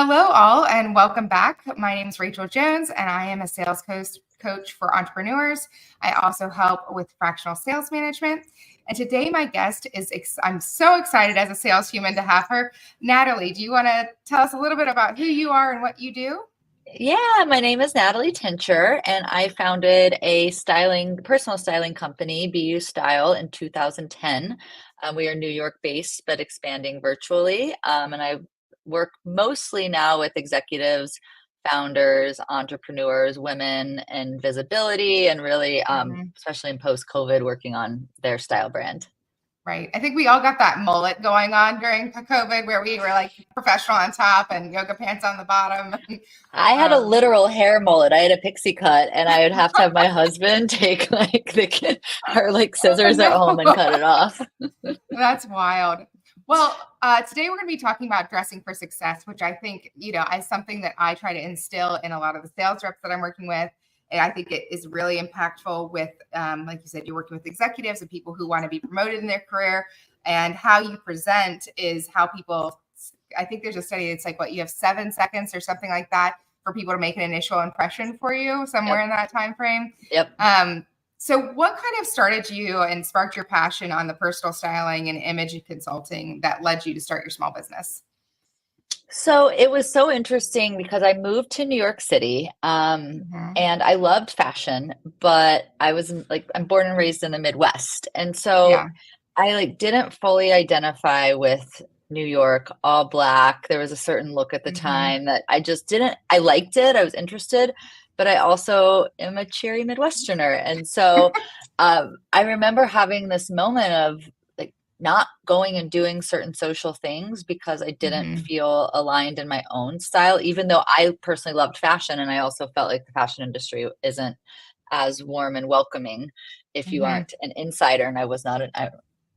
Hello, all, and welcome back. My name is Rachel Jones, and I am a sales coach for entrepreneurs. I also help with fractional sales management. And today, my guest is, I'm so excited as a sales human to have her. Natalie, do you want to tell us a little bit about who you are and what you do? Yeah, my name is Natalie Tincher, and I founded a personal styling company, BU Style, in 2010. We are New York based, but expanding virtually. And I work mostly now with executives, founders, entrepreneurs, women, and visibility, and really, Mhm. especially in post-COVID, working on their style brand. Right. I think we all got that mullet going on during COVID where we were like professional on top and yoga pants on the bottom. I had a um, literal hair mullet. I had a pixie cut, and I would have to have my husband take our oh, scissors at home and no. cut it off. That's wild. Well, today we're going to be talking about dressing for success, which I think, is something that I try to instill in a lot of the sales reps that I'm working with. And I think it is really impactful with, like you said, you're working with executives and people who want to be promoted in their career. And how you present is how people, I think there's a study that's like, what, you have 7 seconds or something like that for people to make an initial impression for you somewhere Yep. in that time frame. Yep. So what kind of started you and sparked your passion on the personal styling and image consulting that led you to start your small business? So it was so interesting because I moved to New York City, Mhm. and I loved fashion, but I'm born and raised in the Midwest. And so Yeah. I didn't fully identify with New York, all black. There was a certain look at the Mhm. time that I just didn't, I liked it. I was interested, but I also am a cheery Midwesterner. And so I remember having this moment of not going and doing certain social things because I didn't Mhm. feel aligned in my own style, even though I personally loved fashion. And I also felt like the fashion industry isn't as warm and welcoming if you Mhm. aren't an insider. And I was not a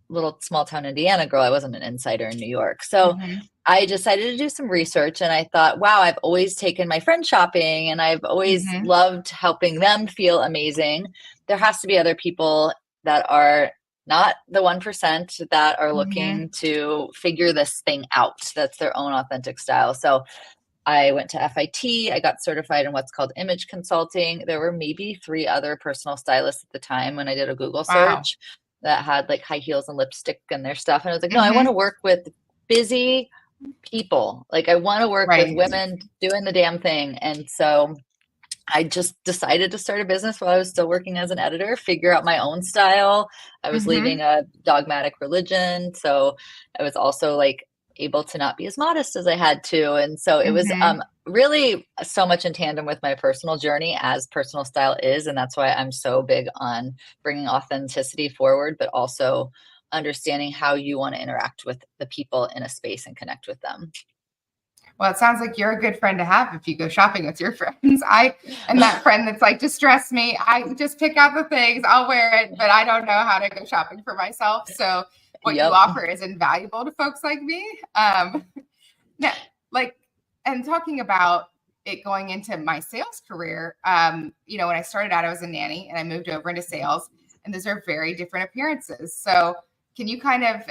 little small town Indiana girl. I wasn't an insider in New York. So Mhm. I decided to do some research, and I thought, wow, I've always taken my friends shopping and I've always Mhm. loved helping them feel amazing. There has to be other people that are not the 1% that are looking Mhm. to figure this thing out. That's their own authentic style. So I went to FIT. I got certified in what's called image consulting. There were maybe three other personal stylists at the time when I did a Google Wow. search that had like high heels and lipstick and their stuff. And I was like, no, I want to Mhm. work with busy people. Like, I want to work with Right. women doing the damn thing. And so I just decided to start a business while I was still working as an editor, figure out my own style. I was leaving Mhm. a dogmatic religion. So I was also able to not be as modest as I had to. And so it was Mhm. really so much in tandem with my personal journey, as personal style is. And that's why I'm so big on bringing authenticity forward, but also understanding how you want to interact with the people in a space and connect with them. Well, it sounds like you're a good friend to have if you go shopping with your friends. I am that friend that's like, just dress me. I just pick out the things, I'll wear it, but I don't know how to go shopping for myself. So what you Yep. offer is invaluable to folks like me. Now, like, and talking about it going into my sales career, when I started out, I was a nanny and I moved over into sales, and those are very different appearances. So, can you kind of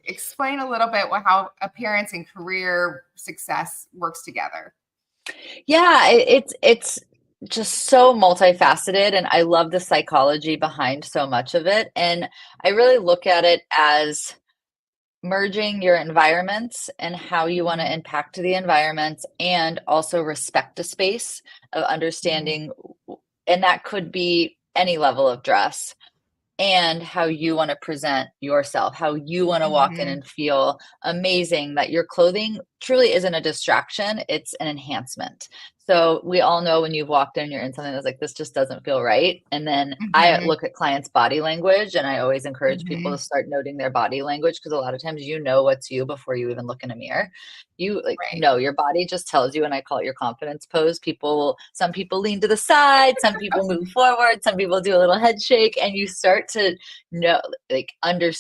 explain a little bit how appearance and career success works together? Yeah, it's just so multifaceted, and I love the psychology behind so much of it. And I really look at it as merging your environments and how you want to Mhm. impact the environments, and also respect a space of Mhm. understanding, and that could be any level of dress, and how you want to present yourself, how you want to walk in Mhm. and feel amazing, that your clothing truly isn't a distraction, it's an enhancement. So we all know when you've walked in, you're in something that's like, this just doesn't feel right. And then I Mhm. look at clients' body language, and I always encourage people to Mhm. start noting their body language, because a lot of times you know what's you before you even look in a mirror. You Right. know, your body just tells you, and I call it your confidence pose. Some people lean to the side, some people move forward, some people do a little head shake, and you start to know, under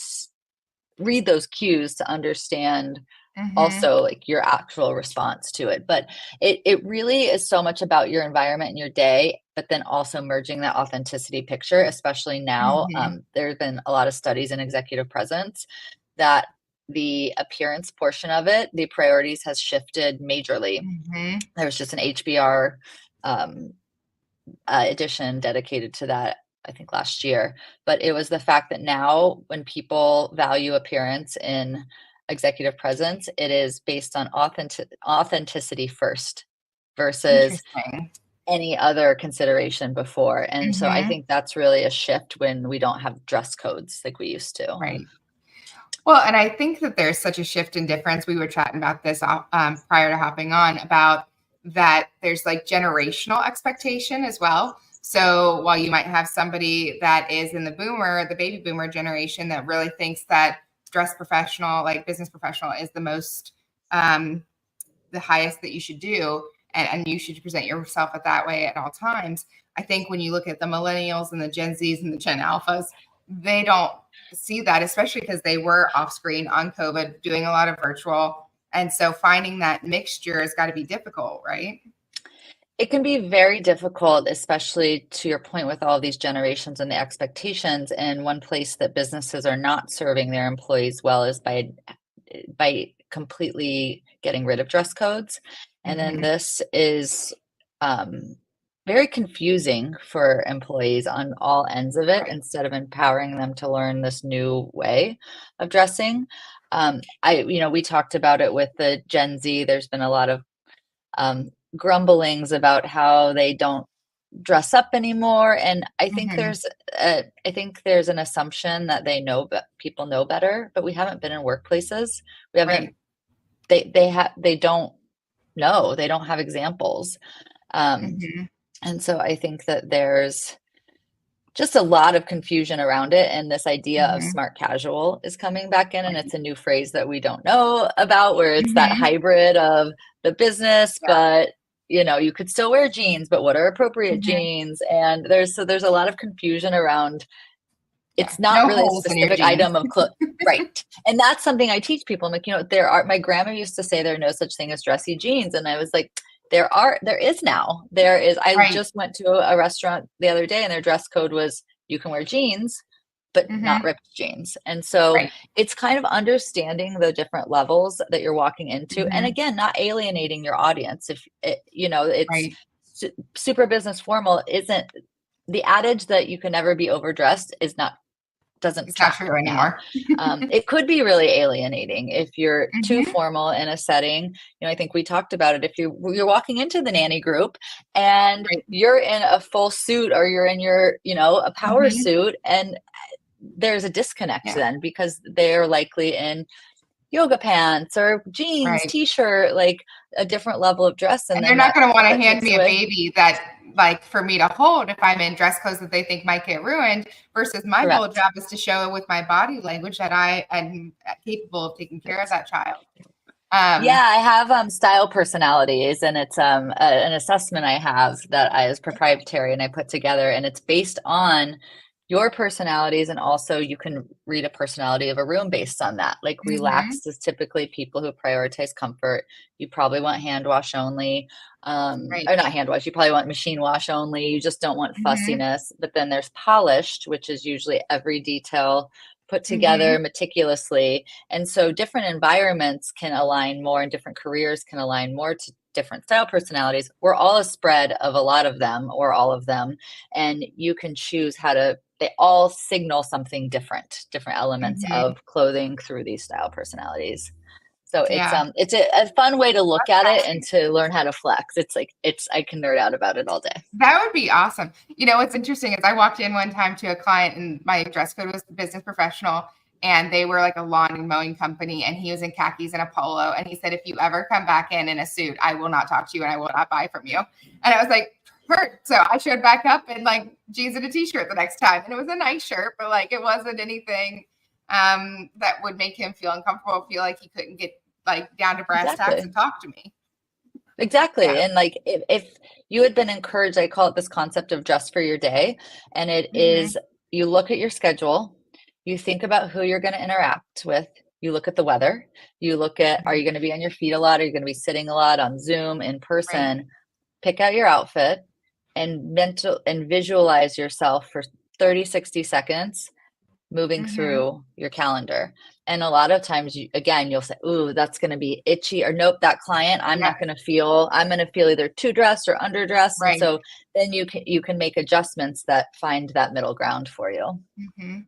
read those cues to understand Mhm. also your actual response to it. But it really is so much about your environment and your day, but then also merging that authenticity picture, especially now. Mhm. There have been a lot of studies in executive presence that the appearance portion of it, the priorities has shifted majorly. There was just an HBR edition dedicated to that, I think last year. But it was the fact that now when people value appearance in executive presence, it is based on authenticity first versus Interesting. any other consideration before. And so I think that's really a shift when we don't have dress codes like we used to. Right. Well, and I think that there's such a shift in difference. We were chatting about this prior to hopping on, about that there's like generational expectation as well. So while you might have somebody that is in the baby boomer generation that really thinks that dress professional, like business professional, is the most, the highest that you should do, and you should present yourself that way at all times. I think when you look at the millennials and the Gen Zs and the Gen Alphas, they don't see that, especially because they were off screen on COVID, doing a lot of virtual. And so finding that mixture has got to be difficult, right? It can be very difficult, especially to your point with all these generations and the expectations. And one place that businesses are not serving their employees well is by completely getting rid of dress codes. And then this is very confusing for employees on all ends of it, instead of empowering them to learn this new way of dressing. We talked about it with the Gen Z. There's been a lot of grumblings about how they don't dress up anymore, and I think there's an assumption that people know better, but we haven't been in workplaces. We haven't. They don't know. They don't have examples. And so I think that there's just a lot of confusion around it. And this idea of smart casual is coming back in, and it's a new phrase that we don't know about, where it's that hybrid of the business, but you could still wear jeans, but what are appropriate jeans? And there's a lot of confusion around. It's not really a specific item of clothes. Right. And that's something I teach people. I'm like, my grandma used to say there are no such thing as dressy jeans. And I was like, there is now. I just went to a restaurant the other day, and their dress code was, you can wear jeans, but not ripped jeans. And so it's kind of understanding the different levels that you're walking into. And again, not alienating your audience. If it's super business formal, isn't the adage that you can never be overdressed doesn't track true anymore. It could be really alienating if you're too formal in a setting. I think we talked about it. If you're walking into the nanny group and you're in a full suit, or you're in your, a power suit, and there's a disconnect then, because they're likely in yoga pants or jeans, t-shirt, like a different level of dress. And they're not going to want to hand me a baby that, like, for me to hold if I'm in dress clothes that they think might get ruined, versus my whole job is to show with my body language that I am capable of taking care of that child. I have style personalities, and it's an assessment I have that is proprietary and I put together, and it's based on your personalities, and also you can read a personality of a room based on that. Like relaxed is typically people who prioritize comfort. You probably want hand wash only, or not hand wash. You probably want machine wash only. You just don't want fussiness. But then there's polished, which is usually every detail put together meticulously. And so different environments can align more, and different careers can align more to different style personalities. We're all a spread of a lot of them, or all of them. And you can choose they all signal something different elements of clothing through these style personalities. So it's a fun way to look at it and to learn how to flex. I can nerd out about it all day. That would be awesome. What's interesting is I walked in one time to a client, and my dress code was business professional, and they were like a lawn and mowing company, and he was in khakis and a polo. And he said, if you ever come back in a suit, I will not talk to you and I will not buy from you. And I was like, hurt. So I showed back up in like jeans and a t-shirt the next time. And it was a nice shirt, but like, it wasn't anything that would make him feel uncomfortable, feel like he couldn't get like down to brass tacks and talk to me. Exactly. And like, if you had been encouraged, I call it this concept of dress for your day. And it is, you look at your schedule, you think about who you're going to interact with. You look at the weather, you look at, are you going to be on your feet a lot? Are you going to be sitting a lot on Zoom, in person? Pick out your outfit and visualize yourself for 30, 60 seconds moving through your calendar. And a lot of times again, you'll say, ooh, that's going to be itchy, or nope, that client, I'm Yeah, going to feel either too dressed or underdressed. And right. so then you can make adjustments that find that middle ground for you. Hmm.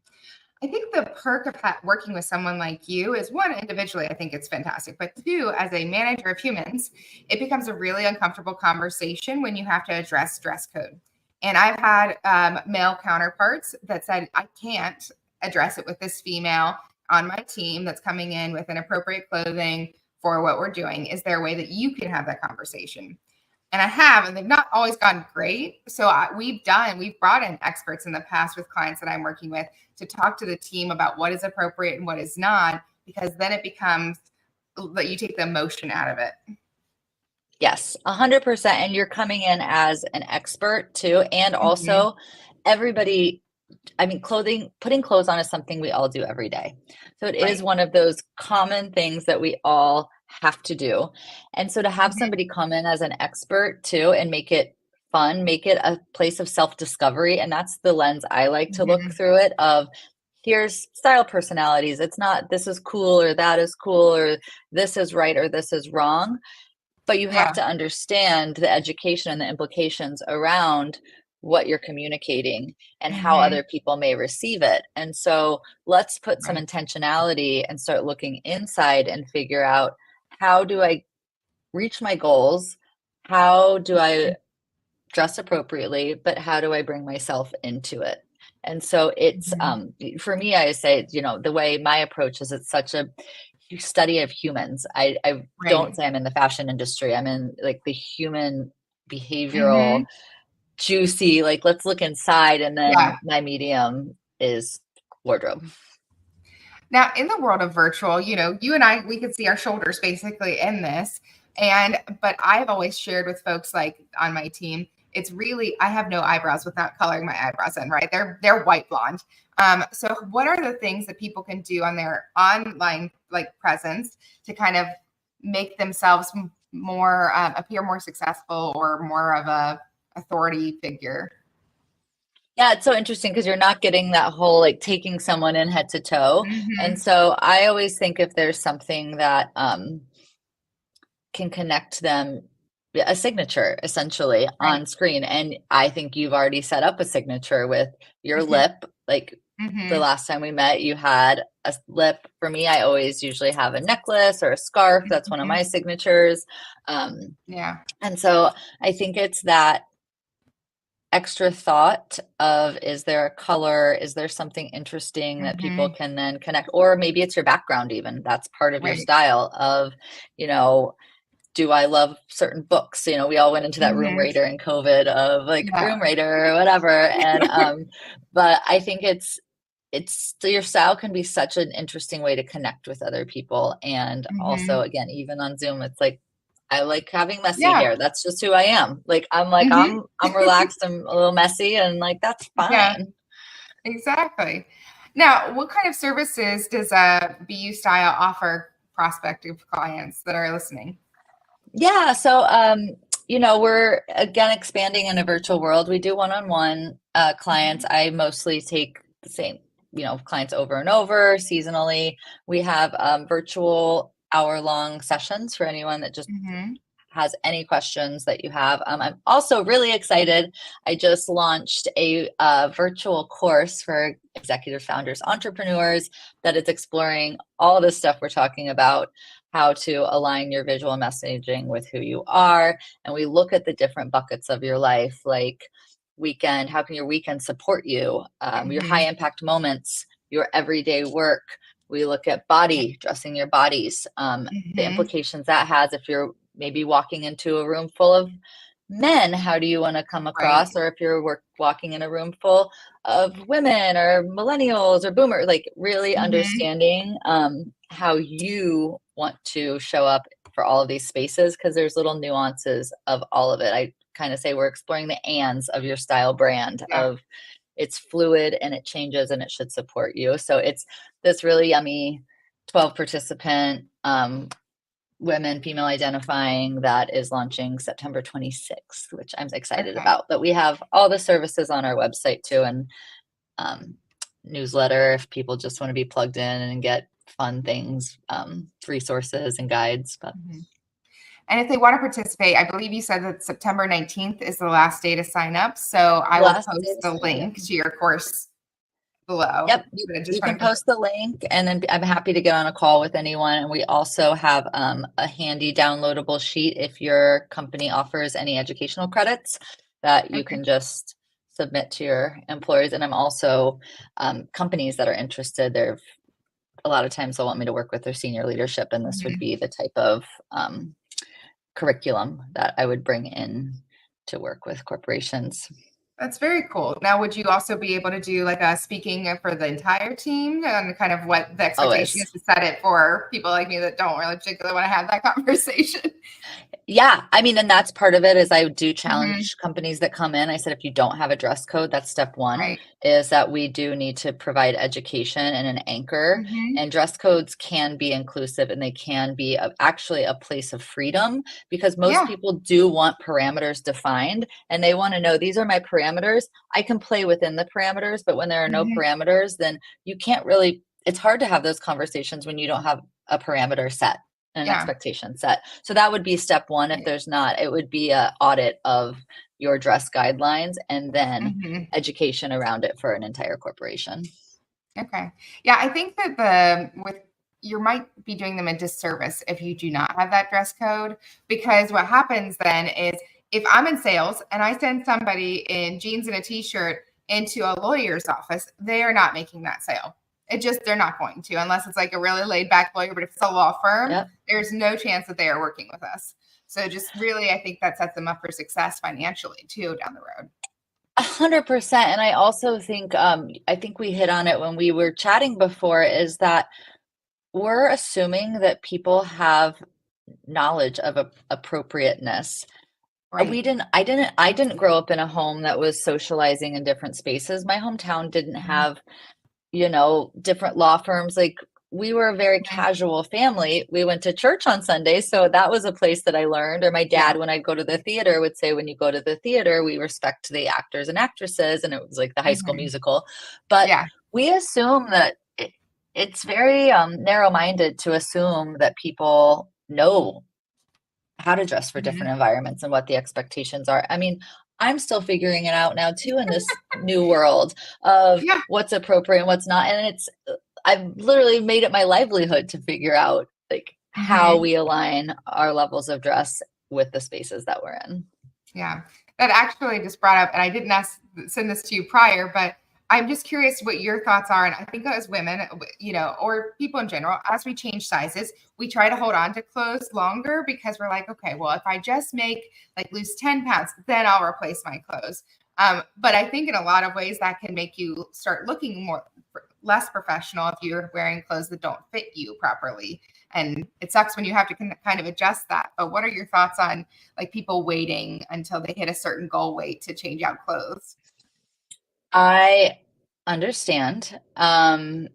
I think the perk of working with someone like you is, one, individually, I think it's fantastic. But two, as a manager of humans, it becomes a really uncomfortable conversation when you have to address dress code. And I've had male counterparts that said, I can't address it with this female on my team that's coming in with inappropriate clothing for what we're doing. Is there a way that you can have that conversation? And I have, and they've not always gone great. So we've brought in experts in the past with clients that I'm working with to talk to the team about what is appropriate and what is not, because then it becomes that you take the emotion out of it. Yes, 100%. And you're coming in as an expert too. And Mhm. also, everybody, I mean, putting clothes on is something we all do every day. So it is Right. one of those common things that we all have to do. And so to have Mhm. somebody come in as an expert too and make it fun, make it a place of self-discovery. And that's the lens I like to look Mhm. through it of, here's style personalities. It's not this is cool or that is cool or this is right or this is wrong, but you have Yeah. to understand the education and the implications around what you're communicating and how Mhm. other people may receive it. And so let's put some Right. intentionality and start looking inside and figure out, how do I reach my goals? How do I dress appropriately, but how do I bring myself into it? And so it's Mhm. for me, I say, the way my approach is, it's such a study of humans. I don't Right. say I'm in the fashion industry. I'm in like the human behavioral, Mhm. juicy, like let's look inside. And Yeah. then my medium is wardrobe. Now, in the world of virtual, you and I, we could see our shoulders basically in this. But I've always shared with folks like on my team, it's really, I have no eyebrows without coloring my eyebrows in, right? They're white blonde. So what are the things that people can do on their online like presence to kind of make themselves more appear more successful or more of a authority figure? Yeah, it's so interesting because you're not getting that whole like taking someone in head to toe. And Hmm. so I always think if there's something that can connect them, a signature essentially Right. on screen. And I think you've already set up a signature with your Hmm. lip. Like the Hmm. last time we met, you had a lip. For me, I always usually have a necklace or a scarf. That's one of Hmm. my signatures. Um, Yeah. and so I think it's that extra thought of, is there a color, is there something interesting that people Hmm. can then connect, or maybe it's your background, even that's part of your Right. style of, you know do I love certain books? We all went into that room Hmm. rater in COVID of like Yeah. room rater or whatever. And but I think it's your style can be such an interesting way to connect with other people. And also, Hmm. again, even on Zoom, it's like, I like having messy Yeah. hair. That's just who I am. Like I'm like Hmm. I'm relaxed, I'm a little messy, and like that's Yeah, fine. exactly. Now, what kind of services does BU Style offer prospective clients that are listening? Yeah, so we're again expanding in a virtual world. We do one-on-one clients. Hmm. I mostly take the same, clients over and over seasonally. We have virtual hour-long sessions for anyone that just Hmm. has any questions that you have. I'm also really excited. I just launched a virtual course for executive founders, entrepreneurs, that is exploring all this stuff we're talking about, how to align your visual messaging with who you are. And we look at the different buckets of your life, like weekend, how can your weekend support you, your high Hmm. impact moments, your everyday work. We look at body, dressing your bodies, the Hmm. implications that has if you're maybe walking into a room full of men, how do you want to come Right. across? Or if you're walking in a room full of women or millennials or boomer, like really Hmm. understanding how you want to show up for all of these spaces, because there's little nuances of all of it. I kind of say we're exploring the ands of your style brand Yeah. of, it's fluid and it changes and it should support you. So it's this really yummy 12 participant women, female identifying, that is launching September 26th, which I'm excited Okay. about. But we have all the services on our website too, and um, newsletter if people just want to be plugged in and get fun things, resources and guides. But Mhm. And if they want to participate, I believe you said that September 19th is the last day to sign up. So I will last day post to the sign up. link to your course below. Yep, you, But I just you want can to confirm. post the link, and then I'm happy to get on a call with anyone. And we also have a handy downloadable sheet if your company offers any educational credits that you Okay. can just submit to your employees. And I'm also companies that are interested. They're a lot of times they'll want me to work with their senior leadership, and this would Mhm. be the type of curriculum that I would bring in to work with corporations. That's very cool. Now, would you also be able to do like a speaking for the entire team and kind of what the expectation Always. is to set it for people like me that don't really particularly want to have that conversation? Yeah, I mean, and that's part of it is I do Mhm. challenge companies that come in. I said, if you don't have a dress code, that's step one, Right. is that we do need to provide education and an anchor. Mhm. And dress codes can be inclusive and they can be actually a place of freedom because most Yeah. people do want parameters defined and they want to know these are my parameters. I can play within the parameters, but when there are no Mhm. parameters, then you can't really, it's hard to have those conversations when you don't have a parameter set, an Yeah. expectation set. So that would be step one. If Right. there's not, it would be a audit of your dress guidelines and then Mhm. education around it for an entire corporation. Okay. Yeah, I think that the with you might be doing them a disservice if you do not have that dress code because what happens then is if I'm in sales and I send somebody in jeans and a t-shirt into a lawyer's office, they are not making that sale. It just they're not going to unless it's like a really laid back lawyer, but if it's a law firm, Yep. there's no chance that they are working with us. So just really I think that sets them up for success financially too down the road. 100%. And I also think, I think we hit on it when we were chatting before, is that we're assuming that people have knowledge of appropriateness. Right. I didn't grow up in a home that was socializing in different spaces. My hometown didn't Mhm. have, different law firms. Like we were a very Right. casual family. We went to church on Sundays, so that was a place that I learned. Or my Yeah. dad, when I'd go to the theater, would say, when you go to the theater, we respect the actors and actresses, and it was like the High School Mhm. Musical. But Yeah. we assume that it's very narrow-minded to assume that people know how to dress for Mhm. different environments and what the expectations are. I mean, I'm still figuring it out now too in this new world of Yeah. what's appropriate and what's not. And I've literally made it my livelihood to figure out like how Mhm. we align our levels of dress with the spaces that we're in. Yeah. That actually just brought up, and I didn't send this to you prior, but I'm just curious what your thoughts are. And I think as women, or people in general, as we change sizes, we try to hold on to clothes longer because we're like, okay, well, if I just lose 10 pounds, then I'll replace my clothes. But I think in a lot of ways that can make you start looking less professional if you're wearing clothes that don't fit you properly. And it sucks when you have to kind of adjust that. But what are your thoughts on like people waiting until they hit a certain goal weight to change out clothes? I understand. I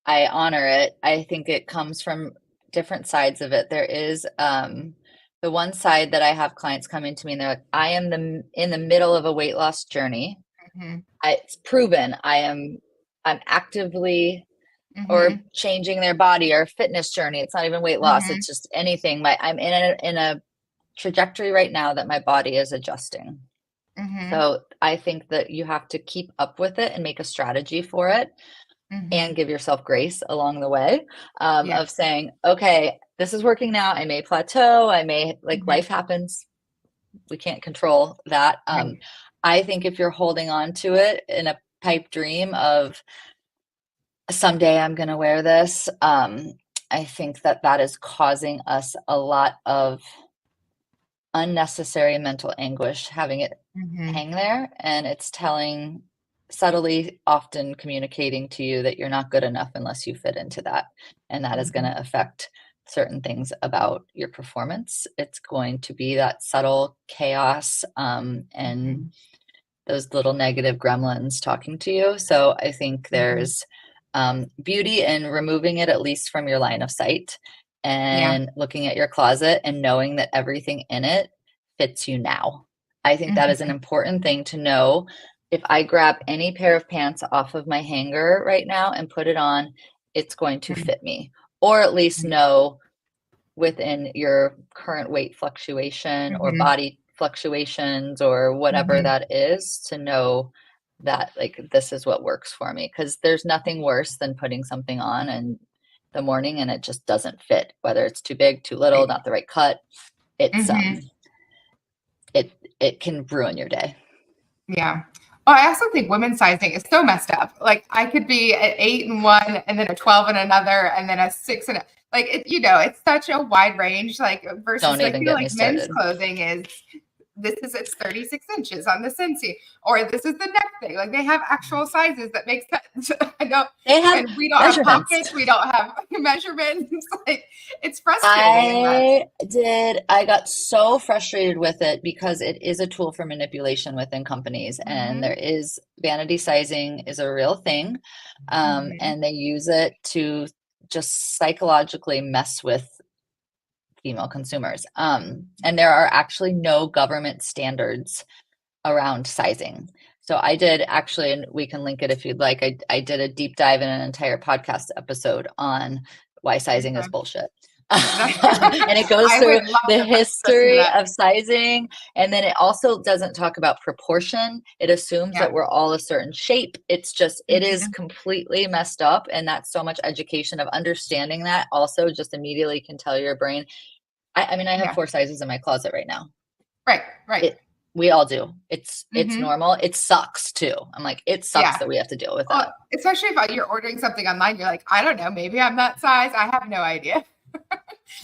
honor it. I think it comes from different sides of it. There is the one side that I have clients coming to me and they're like, I am in the middle of a weight loss journey. Hmm. It's proven I'm actively or Hmm. changing their body or fitness journey. It's not even weight loss. Hmm. It's just anything. I'm in a trajectory right now that my body is adjusting. Hmm. So I think that you have to keep up with it and make a strategy for it and Hmm. give yourself grace along the way, Yeah. of saying, okay, this is working now. I may plateau. I may, like, Hmm. life happens. We can't control that. Right. I think if you're holding on to it in a pipe dream of someday I'm going to wear this, I think that that is causing us a lot of unnecessary mental anguish having it Hmm. hang there, and it's telling, subtly, often communicating to you that you're not good enough unless you fit into that, and that is going Hmm. to affect certain things about your performance. It's going to be that subtle chaos, and Hmm. those little negative gremlins talking to you. So I think Hmm. there's beauty in removing it, at least from your line of sight, Yeah. and looking at your closet and knowing that everything in it fits you now. I think that is an Hmm. important thing to know. If I grab any pair of pants off of my hanger right now and put it on, it's going to fit me, or at least know within your current weight fluctuation or Mhm. body fluctuations or whatever Mhm. that is, to know that like this is what works for me, because there's nothing worse than putting something on in the morning and it just doesn't fit, whether it's too big, too little, Right. not the right cut. It's Mhm. it can ruin your day. Yeah. Well, I also think women's sizing is so messed up. Like I could be at 8 in one, and then a 12 in another, and then a 6 in like it, it's such a wide range. Like versus Don't I even feel get me like men's started. clothing is it's 36 inches on the Cincy, or this is the neck thing. Like they have actual sizes that make sense. I don't, They have and we don't have measurements. pockets, we don't have measurements. Like it's frustrating in that. I got so frustrated with it because it is a tool for manipulation within companies, and there Mhm. is vanity sizing is a real thing. Mhm. And they use it to just psychologically mess with female consumers. And there are actually no government standards around sizing. So I did actually, and we can link it if you'd like. I did a deep dive in an entire podcast episode on why sizing is Okay. bullshit. That- And it goes I through would love the to listen to history that. of sizing. And then it also doesn't talk about proportion. It assumes Yeah. that we're all a certain shape. It's just, it is Mhm. completely messed up. And that's so much education of understanding that also just immediately can tell your brain. I mean, I have Yeah. 4 sizes in my closet right now. Right. Right. It we all do. It's Mhm. normal. It sucks too. I'm like, it sucks Yeah. that we have to deal with Well, that. especially if you're ordering something online, you're like, I don't know, maybe I'm that size. I have no idea.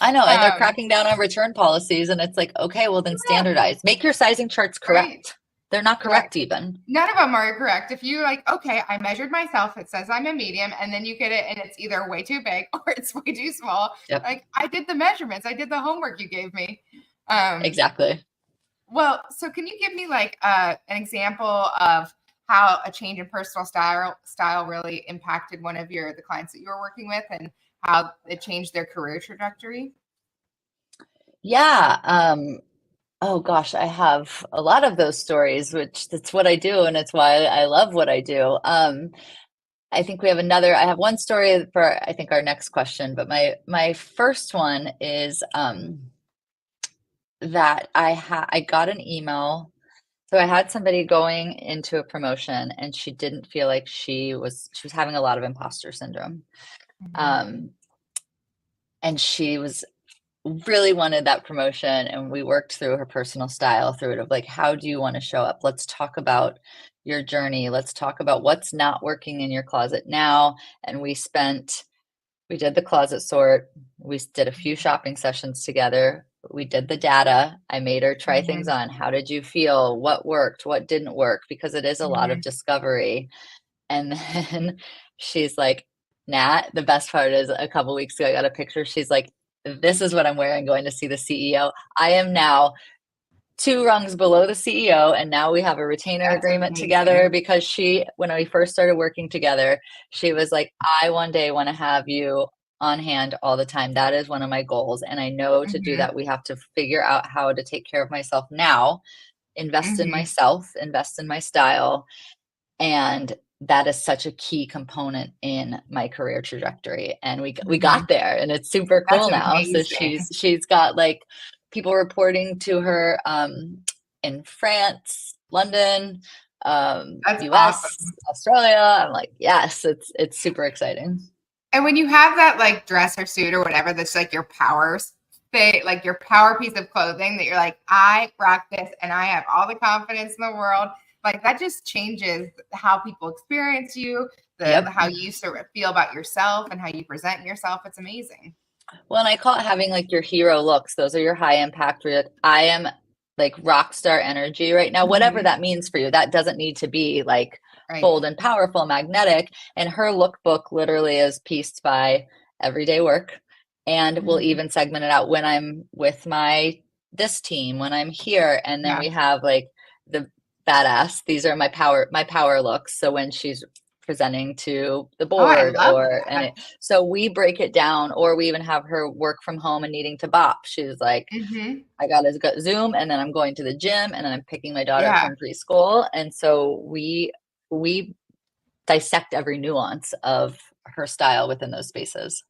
I know, and they're Um, cracking down on return policies, and it's like, okay, well then yeah, standardize. Make your sizing charts right. correct. They're not Right. correct even. None of them are correct. If you like, okay, I measured myself, it says I'm a medium, and then you get it and it's either way too big or it's way too small. Yep, Like I did the measurements, I did the homework you gave me. Um, exactly. well, so can you give me like an example of how a change in personal style really impacted one of the clients that you were working with and how it changed their career trajectory? Yeah. Oh gosh, I have a lot of those stories, which that's what I do, and it's why I love what I do. I think we have another. I have one story for I think our next question, but my first one is that I got an email. So I had somebody going into a promotion and she didn't feel like she was having a lot of imposter syndrome. Mhm. Um, and she was really wanted that promotion, and we worked through her personal style through it of like, how do you want to show up? Let's talk about your journey. Let's talk about what's not working in your closet now. And we did the closet sort. We did a few shopping sessions together. We did the data. I made her try things Mhm. on. How did you feel? What worked? What didn't work? Because it is a lot of Mhm. discovery. And then she's like, Nat, the best part is a couple weeks ago, I got a picture. She's like, this is what I'm wearing going to see the CEO. I am now 2 rungs below the CEO, and now we have a retainer That's agreement together amazing. because when we first started working together, she was like, I one day want to have you on hand all the time. That is one of my goals. And I know to do Mhm. that, we have to figure out how to take care of myself now, invest in Mhm. myself, invest in my style. And that is such a key component in my career trajectory. And we Mhm. got there, and it's super That's cool now. So amazing. she's got like people reporting to her in France, London, That's US, awesome. Australia. I'm like, yes, it's super exciting. And when you have that like dress or suit or whatever, that's like your power fit, like your power piece of clothing that you're like, I rock this and I have all the confidence in the world. Like that just changes how people experience you, the Yep. how you sort of feel about yourself and how you present yourself. It's amazing. Well, and I call it having like your hero looks. Those are your high impact. Where you're like, I am like rock star energy right now, whatever Mhm. that means for you. That doesn't need to be like Right. bold and powerful, magnetic. And her lookbook literally is pieced by everyday work. And we'll Mhm. even segment it out when I'm with this team, when I'm here. And then Yeah. we have like the badass. These are my power looks. So when she's presenting to the Oh, I board love and that. so we break it down, or we even have her work from home and needing to bop. She's like, Mhm. I got to Zoom, and then I'm going to the gym, and then I'm picking my daughter up Yeah. from preschool. And so we dissect every nuance of her style within those spaces.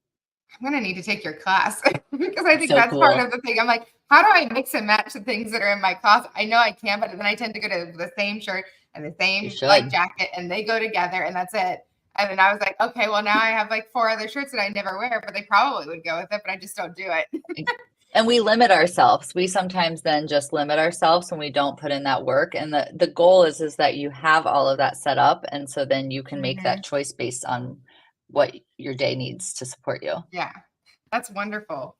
I'm gonna need to take your class because I think So that's part cool. of the thing. I'm like, how do I mix and match the things that are in my closet? I know I can, but then I tend to go to the same shirt and the You same like should. jacket, and they go together, and that's it. And then I was like, okay, well now I have like 4 other shirts that I never wear, but they probably would go with it, but I just don't do it. And we limit ourselves. We sometimes then just limit ourselves when we don't put in that work. And the goal is that you have all of that set up. And so then you can make Mhm. that choice based on what your day needs to support you. Yeah, that's wonderful.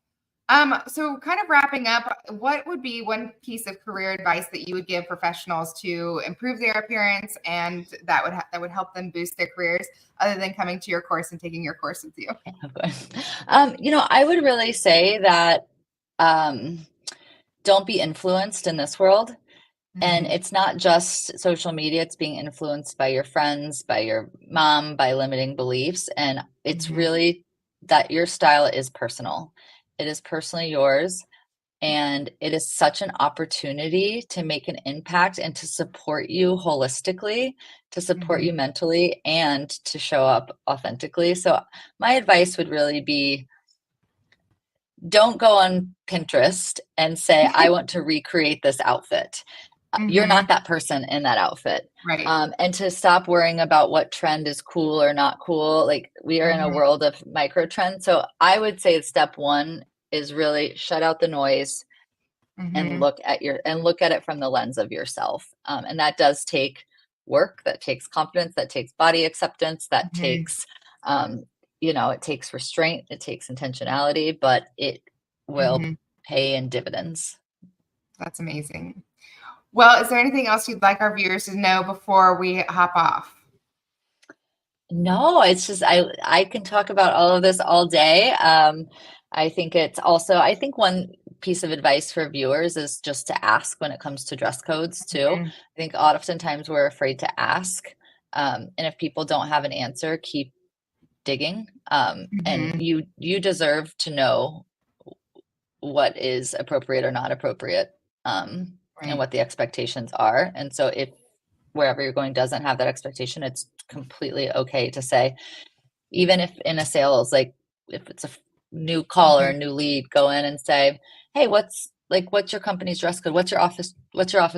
So kind of wrapping up, what would be one piece of career advice that you would give professionals to improve their appearance and that would help them boost their careers, other than coming to your course and taking your course with you? Of course. I would really say that um, don't be influenced in this world. And Mhm, it's not just social media, it's being influenced by your friends, by your mom, by limiting beliefs. And it's mhm, really that your style is personal. It is personally yours. And it is such an opportunity to make an impact and to support you holistically, to support you mhm, mentally, and to show up authentically. So, my advice would really be don't go on Pinterest and say, I want to recreate this outfit. You're not mhm. that person in that outfit. Right. And to stop worrying about what trend is cool or not cool. Like we are in a Mhm, world of micro trends. So I would say step one is really shut out the noise and mhm, look at it from the lens of yourself. And that does take work, that takes confidence, that takes body acceptance, that mhm, takes um, it takes restraint, it takes intentionality, but it will mhm. pay in dividends. That's amazing. Well, is there anything else you'd like our viewers to know before we hop off? No, it's just I can talk about all of this all day. I think it's also I think one piece of advice for viewers is just to ask when it comes to dress codes too. Mhm, I think oftentimes we're afraid to ask, and if people don't have an answer, keep digging. And mhm. you deserve to know what is appropriate or not appropriate, and Right. what the expectations are. And so if wherever you're going doesn't have that expectation, it's completely okay to say, even if in a sales, like if it's a new call or Mhm. a new lead, go in and say, hey, what's your company's dress code? What's your office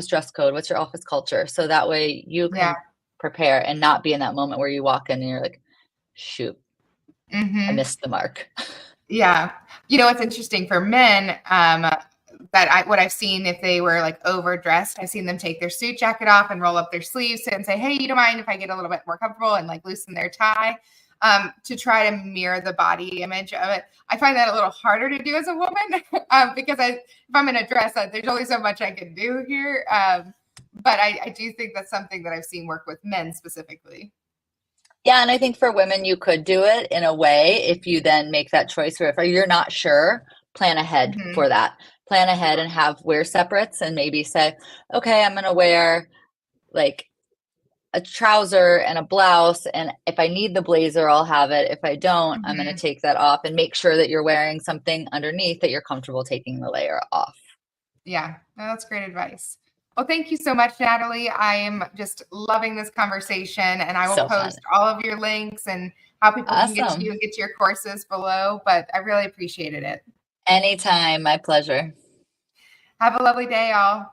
dress code? What's your office culture? So that way you Yeah. can prepare and not be in that moment where you walk in and you're like, shoot, I Mhm. missed the mark. Yeah. You know, what's interesting for men, that what I've seen, if they were like overdressed, I've seen them take their suit jacket off and roll up their sleeves and say, "Hey, you don't mind if I get a little bit more comfortable," and like loosen their tie, to try to mirror the body image of it. I find that a little harder to do as a woman, because if I'm in a dress, there's only so much I can do here. But I do think that's something that I've seen work with men specifically. Yeah, and I think for women, you could do it in a way if you then make that choice, or if you're not sure, plan ahead Hmm. for that. Plan ahead and have wear separates and maybe say, okay, I'm going to wear like a trouser and a blouse. And if I need the blazer, I'll have it. If I don't, I'm going to Hmm. take that off and make sure that you're wearing something underneath that you're comfortable taking the layer off. Yeah, no, that's great advice. Well, thank you so much, Natalie. I am just loving this conversation, and I will So post fun. all of your links and how people can get to you Awesome. and get to your courses below. But I really appreciated it. Anytime. My pleasure. Have a lovely day, all.